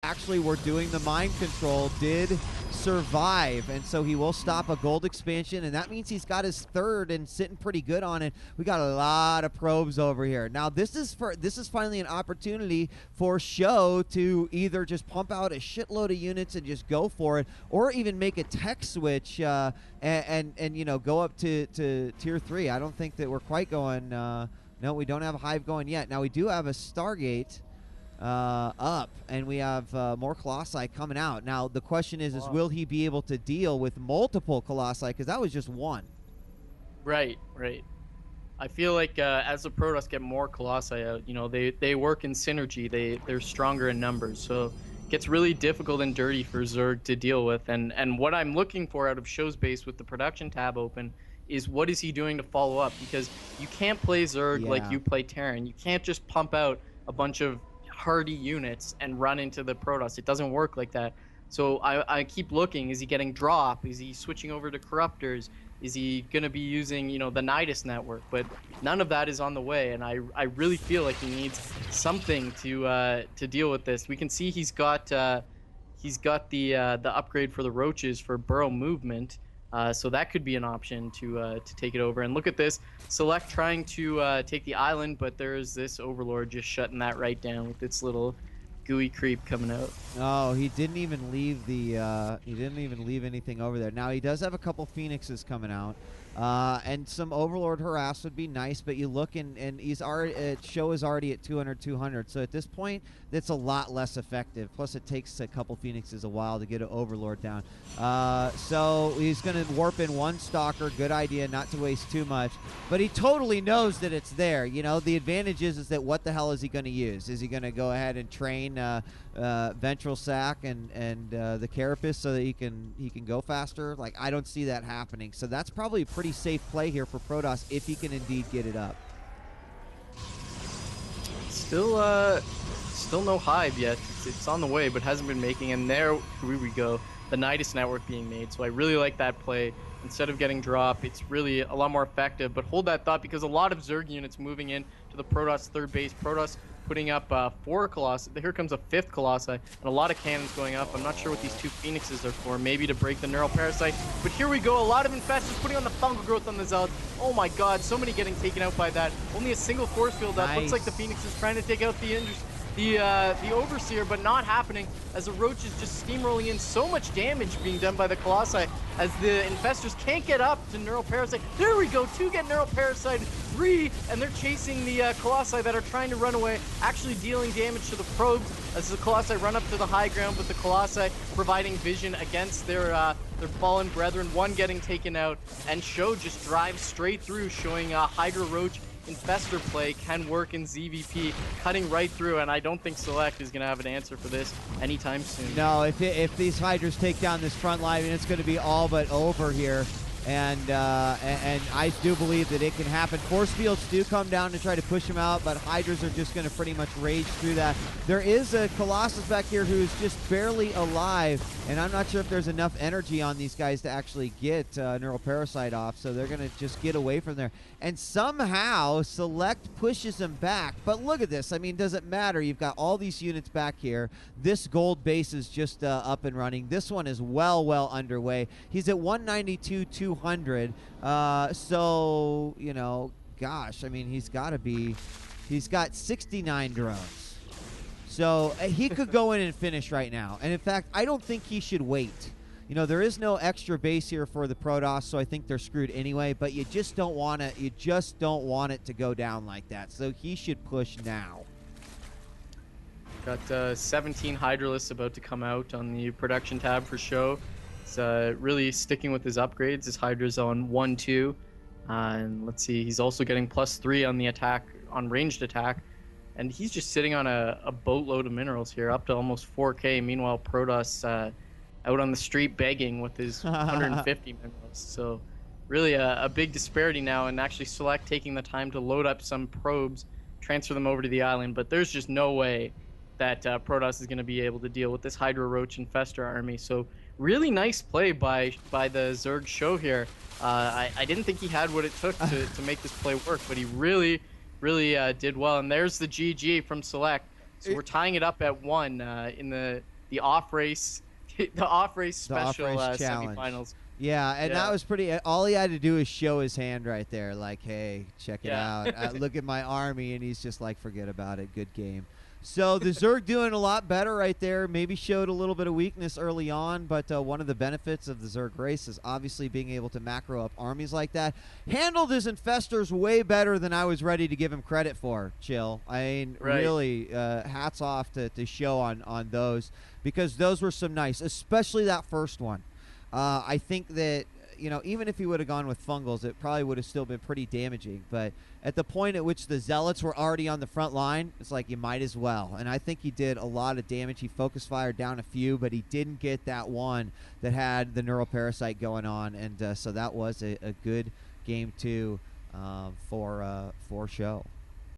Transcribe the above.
actually were doing the mind control did survive, and so he will stop a gold expansion, and that means he's got his third and sitting pretty good on it. We got a lot of probes over here. Now this is finally an opportunity for Sjow to either just pump out a shitload of units and just go for it, or even make a tech switch and you know, go up to tier 3. I don't think that we're quite going. No, we don't have a hive going yet. Now we do have a Stargate up, and we have more Colossi coming out. Now the question is will he be able to deal with multiple Colossi, because that was just one. Right. I feel like as the Protoss get more Colossi out, you know, they work in synergy. They're stronger in numbers, so it gets really difficult and dirty for Zerg to deal with. And what I'm looking for out of Show's base with the production tab open is what is he doing to follow up, because you can't play Zerg like you play Terran. You can't just pump out a bunch of hardy units and run into the Protoss. It doesn't work like that. So I keep looking. Is he getting drop? Is he switching over to Corruptors? Is he going to be using, you know, the Nidus network? But none of that is on the way, and I really feel like he needs something to deal with this. We can see he's got the upgrade for the roaches for burrow movement. So that could be an option to take it over. And look at this, Select trying to take the island, but there's this Overlord just shutting that right down with its little gooey creep coming out. Oh, he didn't even leave the he didn't even leave anything over there. Now he does have a couple Phoenixes coming out, and some Overlord harass would be nice, but you look and he's already Sjow is already at 200. So at this point that's a lot less effective. Plus it takes a couple Phoenixes a while to get an Overlord down. So he's gonna warp in one Stalker. Good idea, not to waste too much, but he totally knows that it's there. You know, the advantage is that what the hell is he going to use? Is he going to go ahead and train Ventral Sac and the Carapace so that he can go faster? Like, I don't see that happening. So that's probably a pretty safe play here for Protoss if he can indeed get it up. Still no hive yet. It's on the way, but hasn't been making. And here we go, the Nidus network being made. So I really like that play. Instead of getting drop, it's really a lot more effective. But hold that thought, because a lot of Zerg units moving in to the Protoss third base. Protoss putting up 4 Colossi. Here comes a 5th Colossi, and a lot of cannons going up. I'm not sure what these 2 Phoenixes are for. Maybe to break the Neural Parasite. But here we go. A lot of Infestors putting on the Fungal Growth on the Zealots. Oh my god, so many getting taken out by that. Only a single force field up. Looks like the Phoenix is trying to take out the Overseer, but not happening, as the Roach is just steamrolling in. So much damage being done by the Colossi as the Infestors can't get up to Neural Parasite. There we go, 2 get Neural Parasite, 3, and they're chasing the Colossi that are trying to run away, actually dealing damage to the probes as the Colossi run up to the high ground, but the Colossi providing vision against their fallen brethren, 1 getting taken out, and Sjow just drives straight through, showing Hydra Roach Infestor play can work in ZVP, cutting right through, and I don't think Select is going to have an answer for this anytime soon. No, if these Hydras take down this front line, it's going to be all but over here. And I do believe that it can happen. Force fields do come down to try to push him out, but Hydras are just going to pretty much rage through that. There is a Colossus back here who's just barely alive, and I'm not sure if there's enough energy on these guys to actually get Neural Parasite off, so they're going to just get away from there. And somehow Select pushes him back. But look at this. I mean, does it matter? You've got all these units back here. This gold base is just up and running. This one is well underway. He's at 192, 200. So, you know, gosh, I mean, he's got 69 drones. So he could go in and finish right now. And in fact, I don't think he should wait. You know, there is no extra base here for the Protoss, so I think they're screwed anyway, but you just don't want it to go down like that. So he should push now. Got 17 Hydralisks about to come out on the production tab for Sjow. He's really sticking with his upgrades. His Hydra's on 1-2. And let's see, he's also getting +3 on the attack, on ranged attack. And he's just sitting on a boatload of minerals here, up to almost 4K. Meanwhile, Protoss out on the street begging with his 150 minerals. So really a big disparity now, and actually Select taking the time to load up some probes, transfer them over to the island. But there's just no way that Protoss is going to be able to deal with this Hydra Roach Infestor army. So really nice play by the Zerg Sjow here. I didn't think he had what it took to make this play work, but he really did well. And there's the GG from Select. So we're tying it up at 1 in the the off race, the off race The off special race challenge. semifinals. Yeah, and that Yeah, was pretty. All he had to do is show his hand right there, like, "Hey, check it yeah. out. Look at my army," and he's just like, "Forget about it. Good game." So the Zerg doing a lot better right there. Maybe showed a little bit of weakness early on, but one of the benefits of the Zerg race is obviously being able to macro up armies like that. Handled his infestors way better than I was ready to give him credit for. Chill. I mean, Right. really, hats off to Sjow on those, because those were some nice, especially that first one. I think that, even if he would have gone with fungals, it probably would have still been pretty damaging. But at the point at which the Zealots were already on the front line, it's like you might as well. And I think he did a lot of damage. He focus fired down a few, but he didn't get that one that had the neuroparasite going on. And so that was a good game, too, for Sjow.